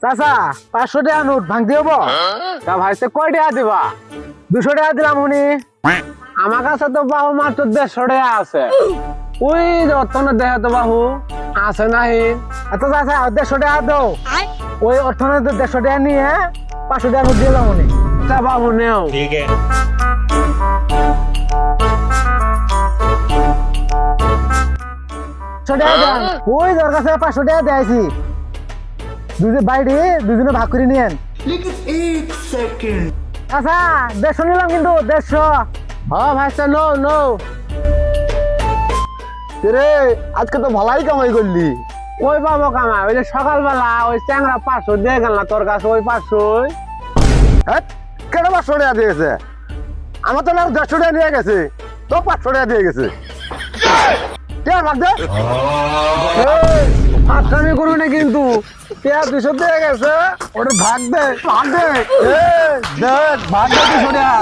চাচা 500 টাকা নোট ভাঙতে হবো তা ভাইতে কয় টাকা দিবা 200 টাকা দিলাম উনি আমার কাছে তো বাহু মাত্র 150 টাকা আছে ওই অর্থনে দেখে তো বাহু আছে নাহি এত চাচা 150 টাকা দাও ওই অর্থনে 150 টাকা নিয়ে 500 টাকা নোট দিলাম উনি তা বাহু নেও ठीक है ওই তোর কাছে 500 টাকা দিয়েছি দুজন বাইরে দুজনে ভাগ করে নিয়েন আচ্ছা 150 নিলাম কিন্তু 150 হ্যাঁ ভাই নো নো রে আজকে তো ভালাই কামাই করলি। ওই বাবু কামা ওই যে সকালবেলা ওই চ্যাংরা 500 দিয়ে গেল না তোর কাছে ওই 500 হ্যাঁ কেন 500 টাকা দিয়েছে? আমার তো না 150 টাকা নিয়ে গেছে, তো 500 টাকা দিয়ে গেছে। কে ভাগ দে? ফাঁসামি করবি না কিন্তু 200 দিয়ে গেছে ওটা ভাগ দে ভাগ দে। দেখ ভাগ দে 200 টাকা।